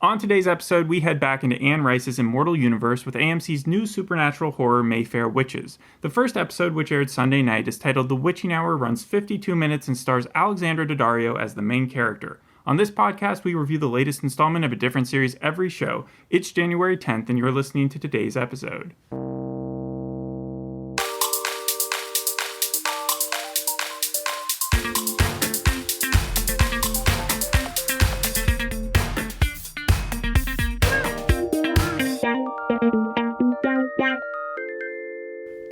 On today's episode, we head back into Anne Rice's Immortal universe with AMC's new supernatural horror Mayfair Witches. The first episode, which aired Sunday night, is titled The Witching Hour, runs 52 minutes, and stars Alexandra Daddario as the main character. On this podcast, we review the latest installment of a different series every show. It's January 10th, and you're listening to today's episode.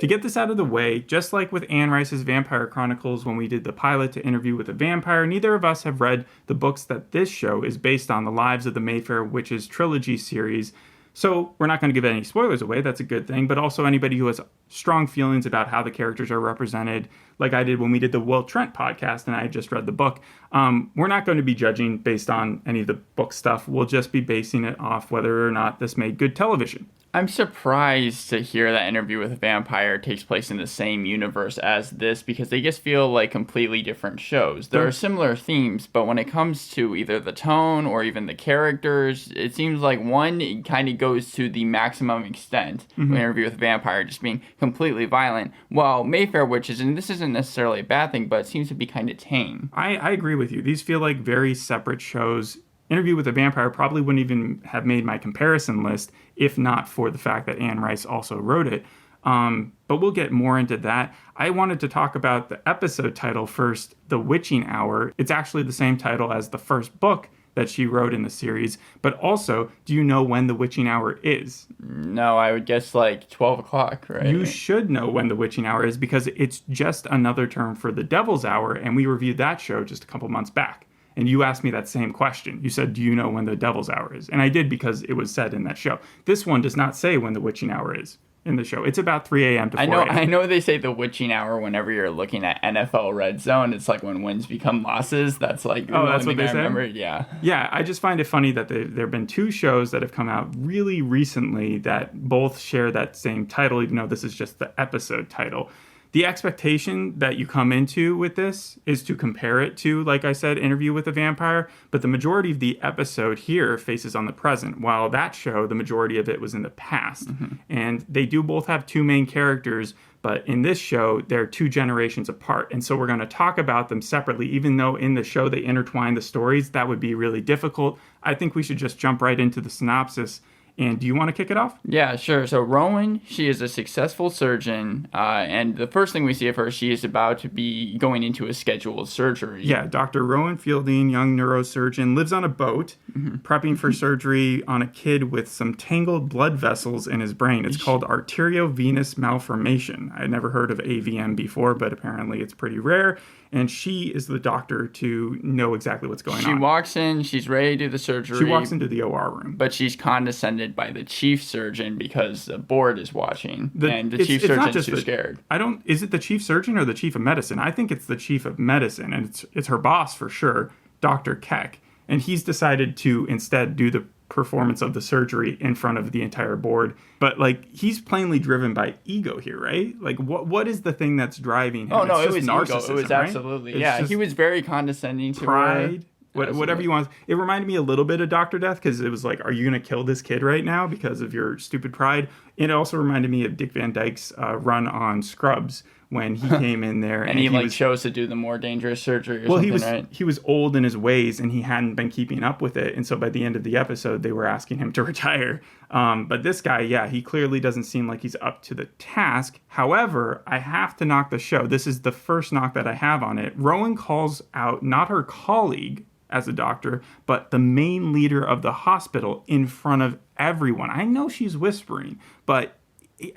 To get this out of the way, just like with Anne Rice's Vampire Chronicles when we did the pilot to Interview with a Vampire, neither of us have read the books that this show is based on, the Lives of the Mayfair Witches trilogy series. So we're not going to give any spoilers away, that's a good thing, but also anybody who has strong feelings about how the characters are represented, like I did when we did the Will Trent podcast and I had just read the book, we're not going to be judging based on any of the book stuff. We'll just be basing it off whether or not this made good television. I'm surprised to hear that Interview with a Vampire takes place in the same universe as this because they just feel like completely different shows. There are similar themes, but when it comes to either the tone or even the characters, it seems like one kind of goes to the maximum extent. Interview with a Vampire just being completely violent, while Mayfair Witches, and this isn't necessarily a bad thing, but it seems to be kind of tame. I agree with you. These feel like very separate shows. Interview with a Vampire probably wouldn't even have made my comparison list if not for the fact that Anne Rice also wrote it. But we'll get more into that. I wanted to talk about the episode title first, The Witching Hour. It's actually the same title as the first book that she wrote in the series. But also, do you know when The Witching Hour is? No, I would guess like 12 o'clock, right? You should know when The Witching Hour is because it's just another term for The Devil's Hour, and we reviewed that show just a couple months back. And you asked me that same question. You said, do you know when the Devil's Hour is? And I did because it was said in that show. This one does not say when the Witching Hour is in the show. It's about 3 a.m. to 4 a.m. I know they say the witching hour whenever you're looking at NFL Red Zone. It's like when wins become losses. That's like the that's what they say? Remember. Yeah. Yeah, I just find it funny that there have been two shows that have come out really recently that both share that same title, even though this is just the episode title. The expectation that you come into with this is to compare it to, like I said, Interview with a Vampire, but the majority of the episode here faces on the present, while that show, the majority of it was in the past. And they do both have two main characters, but in this show, they're two generations apart. And so we're going to talk about them separately, even though in the show they intertwine the stories. That would be really difficult. I think we should just jump right into the synopsis. And do you want to kick it off? Yeah, sure. So Rowan, she is a successful surgeon, and the first thing we see of her, she is about to be going into a scheduled surgery. Yeah, Dr. Rowan Fielding, young neurosurgeon, lives on a boat, prepping for surgery on a kid with some tangled blood vessels in his brain. It's called arteriovenous malformation. I had never heard of AVM before, but apparently it's pretty rare. And she is the doctor to know exactly what's going on. She walks in, she's ready to do the surgery. She walks into the OR room. But she's condescended by the chief surgeon because the board is watching. And the chief surgeon's too scared. Is it the chief surgeon or the chief of medicine? I think it's the chief of medicine, and it's her boss for sure, Dr. Keck. And he's decided to instead do the performance of the surgery in front of the entire board. But like, he's plainly driven by ego here, right? Like, what is the thing that's driving him? Oh no, it was ego. It was absolutely right? He was very condescending to pride. Whatever you want. It reminded me a little bit of Dr. Death because it was like, are you going to kill this kid right now because of your stupid pride? It also reminded me of Dick Van Dyke's run on Scrubs when he came in there. and he chose to do the more dangerous surgery or something, right? He was old in his ways and he hadn't been keeping up with it. And so by the end of the episode, they were asking him to retire. But this guy, yeah, he clearly doesn't seem like he's up to the task. However, I have to knock the show. This is the first knock that I have on it. Rowan calls out not her colleague as a doctor, but the main leader of the hospital in front of everyone. I know she's whispering, but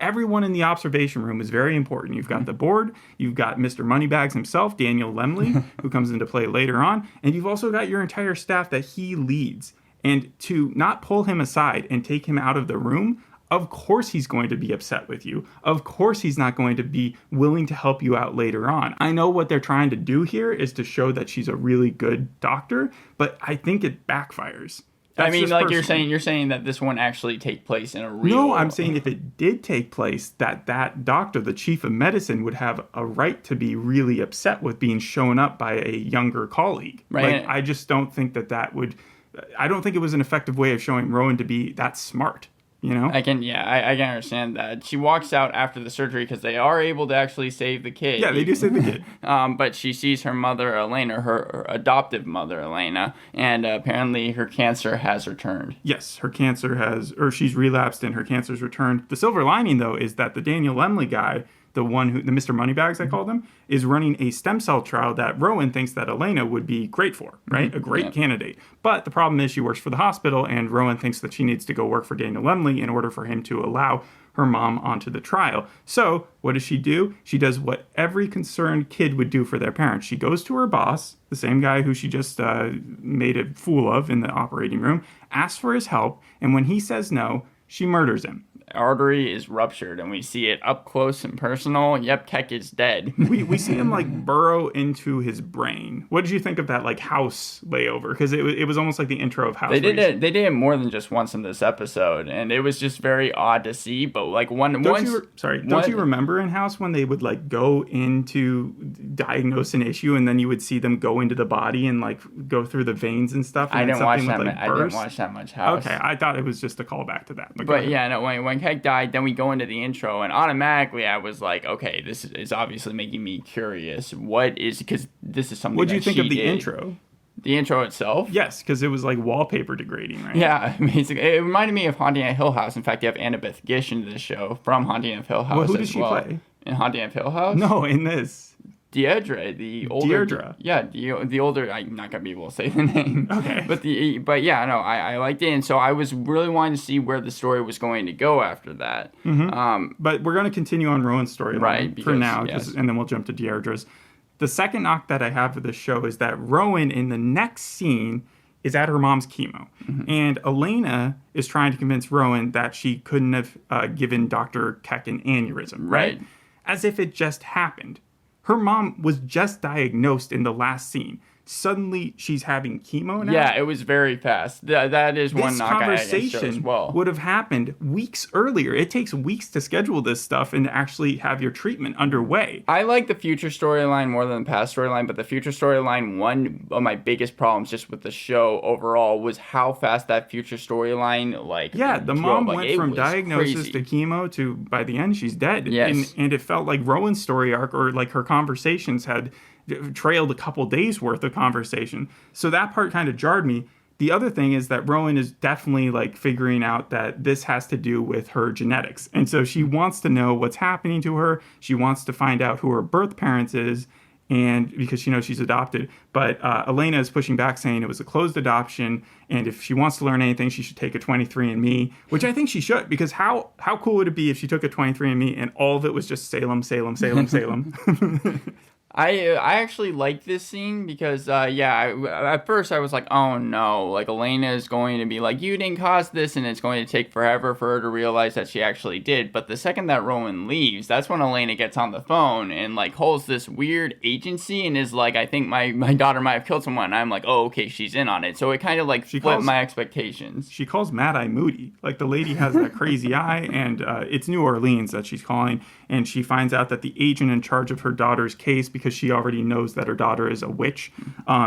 everyone in the observation room is very important. You've got the board, you've got Mr. Moneybags himself, Daniel Lemley, who comes into play later on, and you've also got your entire staff that he leads. And to not pull him aside and take him out of the room, of course he's going to be upset with you. Of course he's not going to be willing to help you out later on. I know what they're trying to do here is to show that she's a really good doctor, but I think it backfires. I mean, like you're saying that this won't actually take place in a real... No, I'm saying if it did take place, that doctor, the chief of medicine, would have a right to be really upset with being shown up by a younger colleague. Right. Like, I just don't think that would I don't think it was an effective way of showing Rowan to be that smart. You know? I can understand that. She walks out after the surgery because they are able to actually save the kid. Yeah, they do save the kid. But she sees her mother, Elena, her adoptive mother, Elena, and apparently her cancer has returned. Yes, her cancer she's relapsed and her cancer's returned. The silver lining, though, is that the Daniel Lemley guy, the Mr. Moneybags, I called him, is running a stem cell trial that Rowan thinks that Elena would be great for, right? A great candidate. But the problem is she works for the hospital, and Rowan thinks that she needs to go work for Daniel Lemley in order for him to allow her mom onto the trial. So what does she do? She does what every concerned kid would do for their parents. She goes to her boss, the same guy who she just made a fool of in the operating room, asks for his help, and when he says no, she murders him. Artery is ruptured, and we see it up close and personal. Yep, Keck is dead. we see him like burrow into his brain. What did you think of that like house layover? Because it was almost like the intro of House. They did it more than just once in this episode, and it was just very odd to see. But like don't you remember in House when they would like go into diagnose an issue, and then you would see them go into the body and like go through the veins and stuff? And I didn't watch that much House. Okay, I thought it was just a callback to that. But yeah, no, when Keck died, then we go into the intro, and automatically I was like, okay, this is obviously making me curious. Because this is something. What did you think of the intro? The intro itself? Yes, because it was like wallpaper degrading, right? Yeah, basically. It reminded me of Haunting at Hill House. In fact, you have Annabeth Gish in this show from Haunting at Hill House. Well, who did she play? In Haunting at Hill House? No, in this. Deirdre, the older. Deirdre. Yeah, the older. I'm not gonna be able to say the name. Okay. But yeah, no, I liked it, and so I was really wanting to see where the story was going to go after that. Mm-hmm. But we're going to continue on Rowan's storyline for now, and then we'll jump to Deirdre's. The second knock that I have for this show is that Rowan in the next scene is at her mom's chemo, and Elena is trying to convince Rowan that she couldn't have given Dr. Keck an aneurysm, right? As if it just happened. Her mom was just diagnosed in the last scene. Suddenly, she's having chemo now? Yeah, it was very fast. That is one knock I had against Joe as well. Would have happened weeks earlier. It takes weeks to schedule this stuff and to actually have your treatment underway. I like the future storyline more than the past storyline, but the future storyline, one of my biggest problems just with the show overall was how fast that future storyline, the mom went from diagnosis to chemo to, by the end, she's dead. Yes. And it felt like Rowan's story arc, or like her conversations had trailed a couple days worth of conversation. So that part kind of jarred me. The other thing is that Rowan is definitely like figuring out that this has to do with her genetics. And so she wants to know what's happening to her. She wants to find out who her birth parents is, and because she knows she's adopted. But Elena is pushing back, saying it was a closed adoption, and if she wants to learn anything, she should take a 23andMe, which I think she should, because how cool would it be if she took a 23andMe and all of it was just Salem, Salem, Salem, Salem? I actually like this scene because, at first I was like, oh no, like Elena is going to be like, you didn't cause this, and it's going to take forever for her to realize that she actually did. But the second that Rowan leaves, that's when Elena gets on the phone and like holds this weird agency and is like, I think my daughter might have killed someone. And I'm like, oh, okay, she's in on it. So it kind of like flipped my expectations. She calls Mad Eye Moody. Like, the lady has that crazy eye, and it's New Orleans that she's calling, and she finds out that the agent in charge of her daughter's case, because she already knows that her daughter is a witch,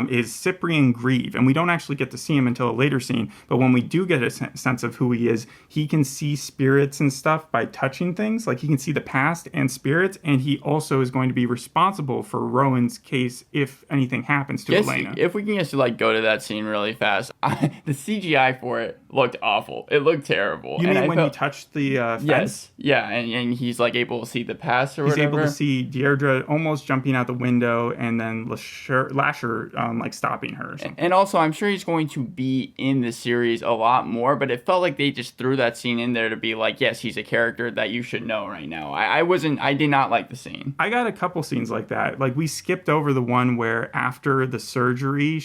is Cyprian Grieve. And we don't actually get to see him until a later scene, but when we do get a sense of who he is, he can see spirits and stuff by touching things. Like, he can see the past and spirits, and he also is going to be responsible for Rowan's case if anything happens to Elena. If we can just like go to that scene really fast, the CGI for it looked awful. It looked terrible. You mean when he touched the fence? Yes. Yeah, and he's like able to see the past or whatever. He's able to see Deirdre almost jumping out the window, and then Lasher like stopping her or something. And also, I'm sure he's going to be in the series a lot more, but it felt like they just threw that scene in there to be like, yes, he's a character that you should know right now. I did not like the scene. I got a couple scenes like that. Like, we skipped over the one where after the surgery,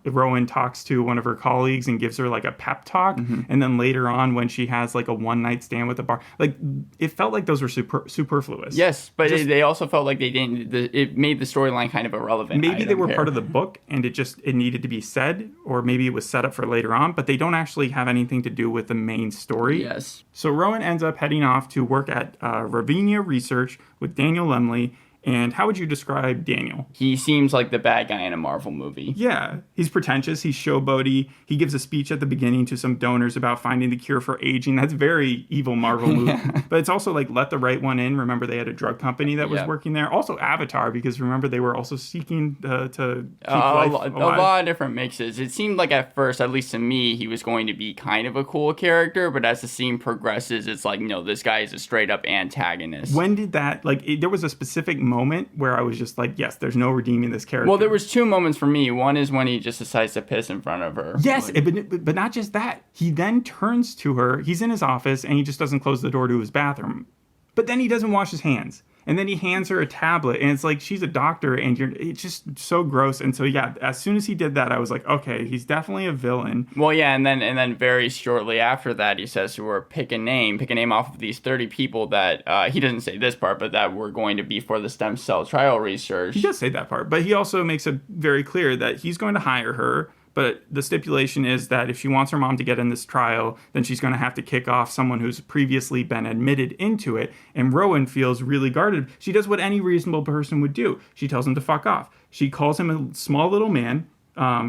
Rowan talks to one of her colleagues and gives her like a pep talk, and then later on when she has like a one night stand with the bar, like, it felt like those were superfluous. Yes, but they also felt like they didn't. It made the storyline kind of irrelevant. Maybe they were part of the book and it needed to be said, or maybe it was set up for later on, but they don't actually have anything to do with the main story. Yes. So Rowan ends up heading off to work at Ravinia Research with Daniel Lemley, And how would you describe Daniel? He seems like the bad guy in a Marvel movie. Yeah, he's pretentious, he's showboaty. He gives a speech at the beginning to some donors about finding the cure for aging. That's very evil Marvel movie. Yeah. But it's also like Let the Right One In. Remember, they had a drug company that was working there. Also Avatar, because remember, they were also seeking to keep life alive. A lot of different mixes. It seemed like at first, at least to me, he was going to be kind of a cool character, but as the scene progresses, it's like, no, this guy is a straight up antagonist. When did that, there was a specific moment where I was just like, yes, there's no redeeming this character. Well, there was two moments for me. One is when he just decides to piss in front of her. Yes, but not just that. He then turns to her. He's in his office, and he just doesn't close the door to his bathroom. But then he doesn't wash his hands. And then he hands her a tablet, and it's like, she's a doctor, and it's just so gross. And so, yeah, as soon as he did that, I was like, okay, he's definitely a villain. Well, yeah, and then very shortly after that, he says to her, pick a name off of these 30 people that, he doesn't say this part, but that were going to be for the stem cell trial research. He does say that part, but he also makes it very clear that he's going to hire her. But the stipulation is that if she wants her mom to get in this trial, then she's going to have to kick off someone who's previously been admitted into it. And Rowan feels really guarded. She does what any reasonable person would do. She tells him to fuck off. She calls him a small little man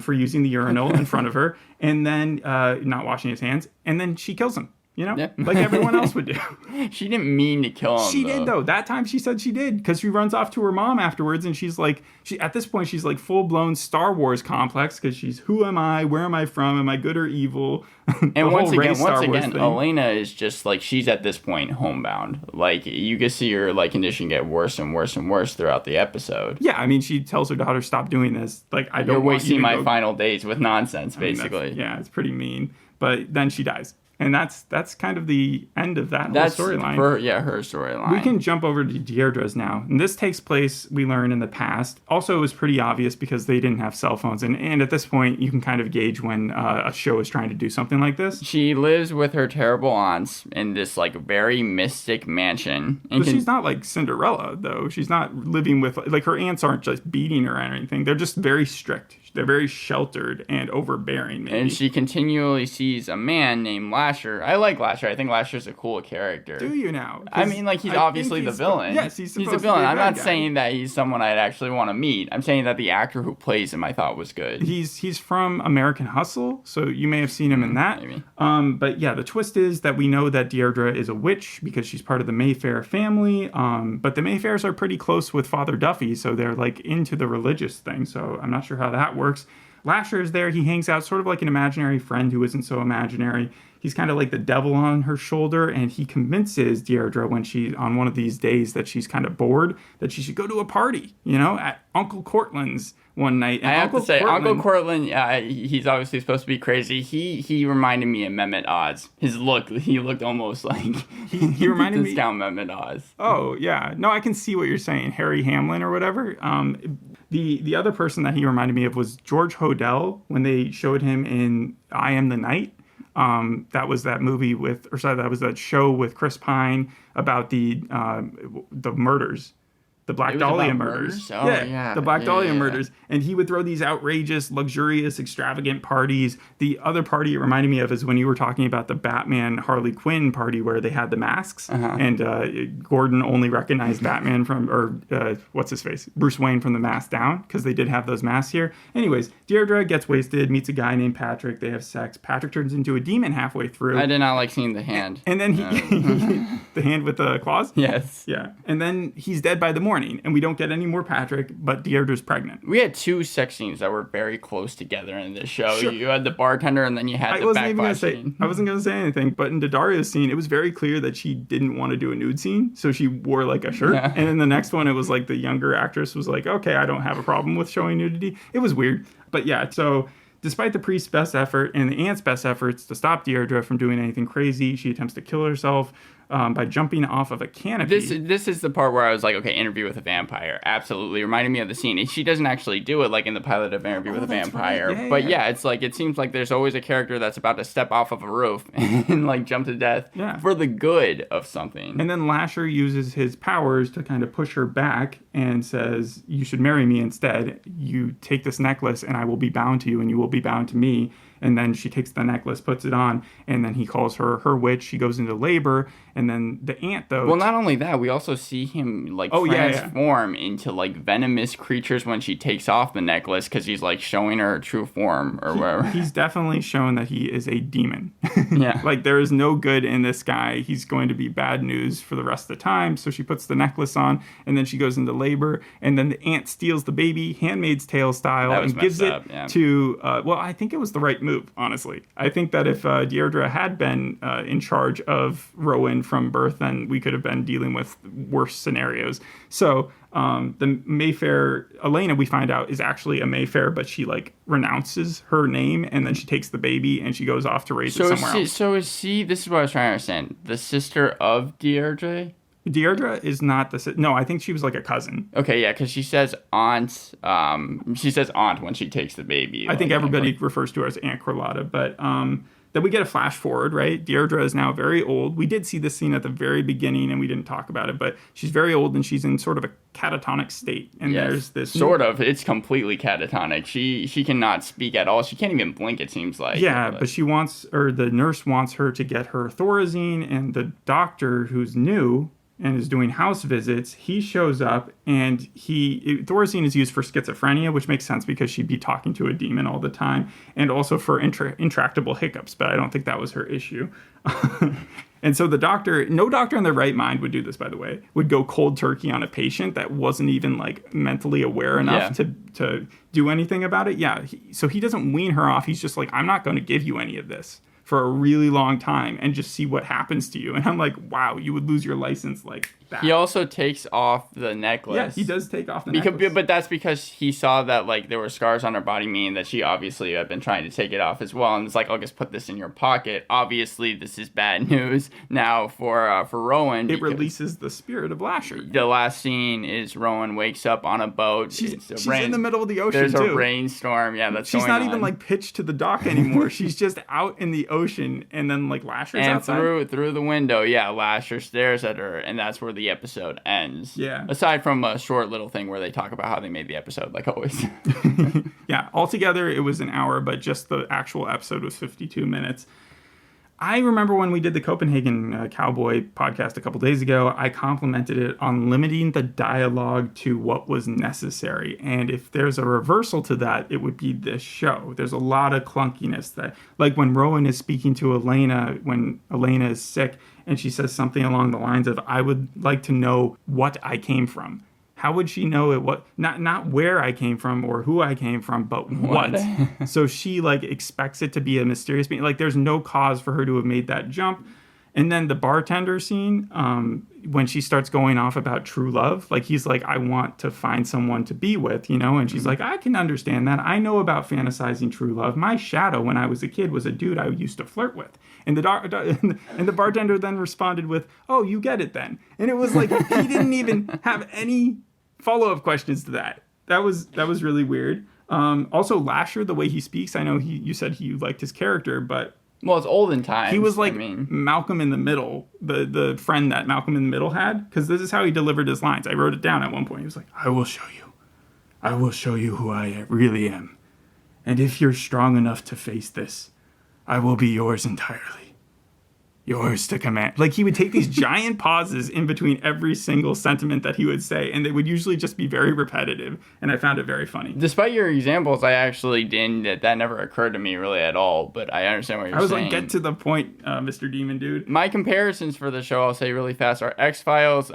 for using the urinal in front of her, and then not washing his hands. And then she kills him. Like everyone else would do. She didn't mean to kill him. She did, though. That time she said she did, because she runs off to her mom afterwards, and she's like, at this point, she's like full-blown Star Wars complex, because she's, who am I? Where am I from? Am I good or evil? And once again, Elena is just like, she's at this point homebound. Like, you can see her condition get worse and worse and worse throughout the episode. Yeah, I mean, she tells her daughter, stop doing this. Like, I don't You're want wasting you to my go. final days with nonsense, basically. Yeah, it's pretty mean. But then she dies. And that's kind of the end of that whole storyline. Her storyline. We can jump over to Deirdre's now. And this takes place, we learn, in the past. Also, it was pretty obvious because they didn't have cell phones. And at this point, you can kind of gauge when a show is trying to do something like this. She lives with her terrible aunts in this, very mystic mansion. But she's not like Cinderella, though. She's not living with, her aunts aren't just beating her or anything. They're just very strict. They're very sheltered and overbearing, maybe. And she continually sees a man named Lasher. I like Lasher. I think Lasher's a cool character. Do you now? I mean, he's obviously the villain. Yes, he's a villain. I'm not saying that he's someone I'd actually want to meet. I'm saying that the actor who plays him I thought was good. He's from American Hustle, so you may have seen him in that. Maybe. But yeah, the twist is that we know that Deirdre is a witch because she's part of the Mayfair family. But the Mayfairs are pretty close with Father Duffy, so they're into the religious thing. So I'm not sure how that works. Lasher is there. He hangs out sort of like an imaginary friend who isn't so imaginary. He's kind of like the devil on her shoulder, and he convinces Deirdre when on one of these days that she's kind of bored, that she should go to a party, at Uncle Cortland's one night. And I have to say, Uncle Cortland, he's obviously supposed to be crazy. He reminded me of Mehmet Oz. He looked almost like he reminded me Discount Mehmet Oz. Oh yeah, no, I can see what you're saying, Harry Hamlin or whatever. The other person that he reminded me of was George Hodel when they showed him in I Am the Night. That was that movie that was that show with Chris Pine about the murders. The Black Dahlia murders. Oh, yeah. The Black Dahlia murders. And he would throw these outrageous, luxurious, extravagant parties. The other party it reminded me of is when you were talking about the Batman Harley Quinn party where they had the masks. Uh-huh. And Gordon only recognized Batman what's his face? Bruce Wayne from The Mask Down, because they did have those masks here. Anyways, Deirdre gets wasted, meets a guy named Patrick. They have sex. Patrick turns into a demon halfway through. I did not like seeing the hand. And then the hand with the claws? Yes. Yeah. And then he's dead by the morning, and we don't get any more Patrick, but Deirdre's pregnant. We had two sex scenes that were very close together in this show. Sure. You had the bartender, and then you had the backflash scene. I wasn't going to say anything, but in Daddario's scene, it was very clear that she didn't want to do a nude scene, so she wore a shirt. Yeah. And in the next one, it was the younger actress was like, okay, I don't have a problem with showing nudity. It was weird. But yeah, so despite the priest's best effort and the aunt's best efforts to stop Deirdre from doing anything crazy, she attempts to kill herself by jumping off of a canopy. This is the part where I was like, okay, Interview with a Vampire. Absolutely. Reminded me of the scene. She doesn't actually do it like in the pilot of Interview with a Vampire. Right. Yeah, but yeah, it's it seems like there's always a character that's about to step off of a roof and jump to death for the good of something. And then Lasher uses his powers to kind of push her back and says, you should marry me instead. You take this necklace and I will be bound to you and you will be bound to me. And then she takes the necklace, puts it on, and then he calls her witch. She goes into labor, and then the aunt, though... Well, not only that, we also see him, like, transform into, like, venomous creatures when she takes off the necklace, because he's, like, showing her true form, or whatever. He's definitely shown that he is a demon. Yeah. Like, there is no good in this guy. He's going to be bad news for the rest of the time. So she puts the necklace on, and then she goes into labor, and then the aunt steals the baby, Handmaid's Tale style, and gives it to... well, I think it was the right move, honestly. I think that if Deirdre had been in charge of Rowan from birth, then we could have been dealing with worse scenarios. So the Mayfair, Elena, we find out, is actually a Mayfair, but she, like, renounces her name, and then she takes the baby, and she goes off to raise it somewhere else. So is she, this is what I was trying to understand, the sister of Deirdre? Deirdre is not the... No, I think she was like a cousin. Okay, yeah, because she says aunt. She says aunt when she takes the baby. I think everybody refers to her as Aunt Carlotta, but then we get a flash forward, right? Deirdre is now very old. We did see this scene at the very beginning, and we didn't talk about it, but she's very old, and she's in sort of a catatonic state. And there's this... It's completely catatonic. She cannot speak at all. She can't even blink, it seems like. Yeah, but she wants... Or the nurse wants her to get her Thorazine, and the doctor, who's new... and is doing house visits, he shows up, and Thorazine is used for schizophrenia, which makes sense because she'd be talking to a demon all the time, and also for intractable hiccups, but I don't think that was her issue. And so the doctor, no doctor in their right mind would do this, by the way, would go cold turkey on a patient that wasn't even, like, mentally aware enough to do anything about it. Yeah, so he doesn't wean her off. He's just like, I'm not going to give you any of this for a really long time and just see what happens to you. And I'm like, wow, you would lose your license like that. He also takes off the necklace. Yeah, he does take off the necklace. But that's because he saw that, like, there were scars on her body, meaning that she obviously had been trying to take it off as well. And it's like, I'll just put this in your pocket. Obviously, this is bad news now for Rowan. It releases the spirit of Lasher. The last scene is Rowan wakes up on a boat. She's in the middle of the ocean, There's a rainstorm. Yeah, that's She's not even, like, pitched to the dock anymore. She's just out in the ocean, and then, like, Lasher's outside. And through the window, Lasher stares at her, and that's where the episode ends. Yeah. Aside from a short little thing where they talk about how they made the episode, like always. Yeah, altogether it was an hour, but just the actual episode was 52 minutes. I remember when we did the Copenhagen Cowboy podcast a couple days ago, I complimented it on limiting the dialogue to what was necessary. And if there's a reversal to that, it would be this show. There's a lot of clunkiness that, like when Rowan is speaking to Elena, when Elena is sick, and she says something along the lines of, I would like to know what I came from. How would she know it? What not where I came from or who I came from, but what? So she, like, expects it to be a mysterious being. Like, there's no cause for her to have made that jump. And then the bartender scene, when she starts going off about true love, like, he's like, I want to find someone to be with, you know? And she's like, I can understand that. I know about fantasizing true love. My shadow when I was a kid was a dude I used to flirt with. And the bartender then responded with, oh, you get it then. And it was like, he didn't even have any follow-up questions to that. That was really weird. Also, Lasher, the way he speaks, I know you said you liked his character, but... Well, it's olden times. He was like Malcolm in the Middle, the friend that Malcolm in the Middle had, because this is how he delivered his lines. I wrote it down at one point. He was like, I will show you who I really am. And if you're strong enough to face this, I will be yours entirely. Yours to command. Like, he would take these giant pauses in between every single sentiment that he would say, and they would usually just be very repetitive, and I found it very funny. Despite your examples, I actually didn't, that never occurred to me really at all, but I understand what you're saying. I was like, get to the point, Mr. Demon Dude. My comparisons for the show, I'll say really fast, are X-Files,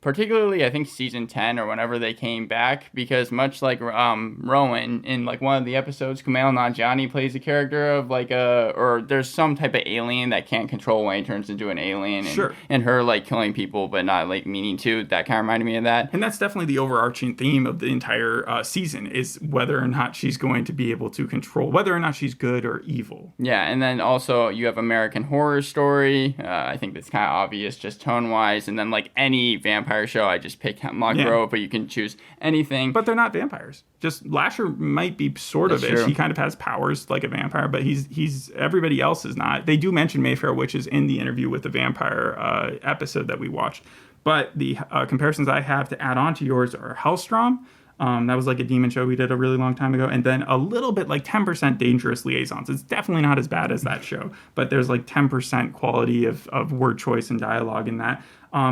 particularly, I think, season 10 or whenever they came back, because much like Rowan, in, like, one of the episodes, Kumail Nanjiani plays a character of, like, or there's some type of alien that can't control when he turns into an alien, and her, like, killing people but not, like, meaning to. That kind of reminded me of that. And that's definitely the overarching theme of the entire season, is whether or not she's going to be able to control, whether or not she's good or evil. Yeah, and then also you have American Horror Story. I think that's kind of obvious just tone-wise, and then, like, any vampire show, I just pick Hemlock Grove, but you can choose anything. But they're not vampires. Just Lasher might be sort of ish. He kind of has powers like a vampire, but he's everybody else is not. They do mention Mayfair Witches in the interview with the vampire episode that we watched. But the comparisons I have to add on to yours are Hellstrom. That was like a demon show we did a really long time ago. And then a little bit, like 10% Dangerous Liaisons. It's definitely not as bad as that show, but there's like 10% quality of word choice and dialogue in that.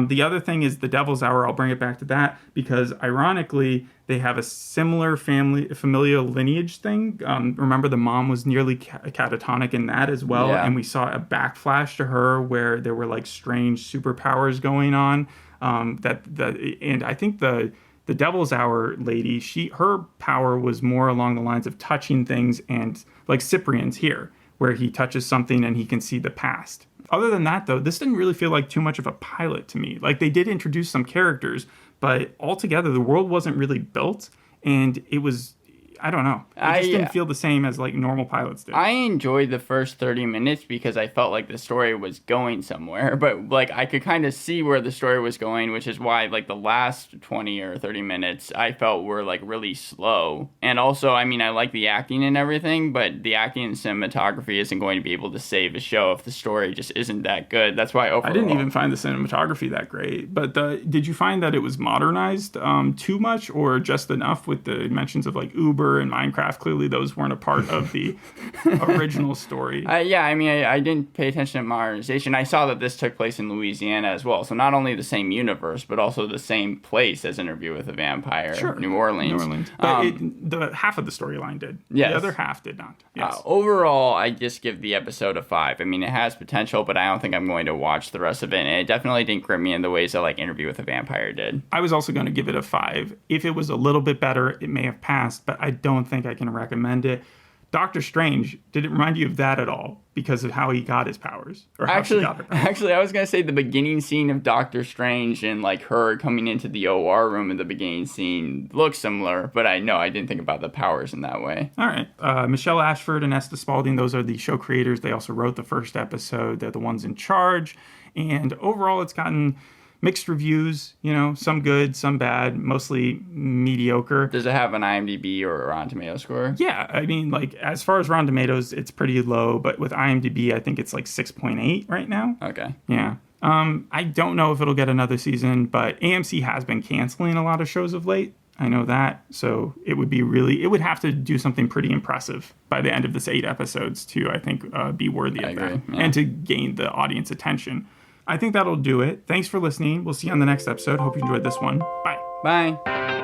The other thing is The Devil's Hour. I'll bring it back to that because ironically, they have a similar familial lineage thing. Remember, the mom was nearly catatonic in that as well. Yeah. And we saw a backflash to her where there were like strange superpowers going on. And I think the Devil's Hour lady, her power was more along the lines of touching things, and like Cyprian's here, where he touches something and he can see the past. Other than that, though, this didn't really feel like too much of a pilot to me. Like, they did introduce some characters, but altogether, the world wasn't really built, and it was, I don't know. It just didn't feel the same as, like, normal pilots did. I enjoyed the first 30 minutes because I felt like the story was going somewhere, but, like, I could kind of see where the story was going, which is why, like, the last 20 or 30 minutes I felt were, like, really slow. And also, I mean, I like the acting and everything, but the acting and cinematography isn't going to be able to save a show if the story just isn't that good. That's why overall... I didn't even find the cinematography that great, but did you find that it was modernized too much, or just enough with the mentions of, like, Uber and Minecraft? Clearly those weren't a part of the original story. Yeah, I mean, I didn't pay attention to modernization. I saw that this took place in Louisiana as well, so not only the same universe, but also the same place as Interview with a Vampire, sure. New Orleans. But the half of the storyline did. Yes. The other half did not. Yes. Overall, I just give the episode a 5. I mean, it has potential, but I don't think I'm going to watch the rest of it, and it definitely didn't grip me in the ways that, like, Interview with a Vampire did. I was also going to give it a 5. If it was a little bit better, it may have passed, but I don't think I can recommend it. Doctor Strange, did it remind you of that at all? Because of how he got his powers? Or how she got her powers? Actually, I was going to say the beginning scene of Doctor Strange and, like, her coming into the OR room in the beginning scene looks similar, but I didn't think about the powers in that way. All right. Michelle Ashford and Esta Spalding, those are the show creators. They also wrote the first episode. They're the ones in charge. And overall, it's gotten mixed reviews, some good, some bad, mostly mediocre. Does it have an IMDb or a Rotten Tomatoes score? Yeah, I mean, like, as far as Rotten Tomatoes, it's pretty low, but with IMDb, I think it's like 6.8 right now. Okay. Yeah. I don't know if it'll get another season, but AMC has been canceling a lot of shows of late. I know that. So it would have to do something pretty impressive by the end of this 8 episodes to, I think, be worthy of that. Yeah. And to gain the audience attention. I think that'll do it. Thanks for listening. We'll see you on the next episode. Hope you enjoyed this one. Bye. Bye.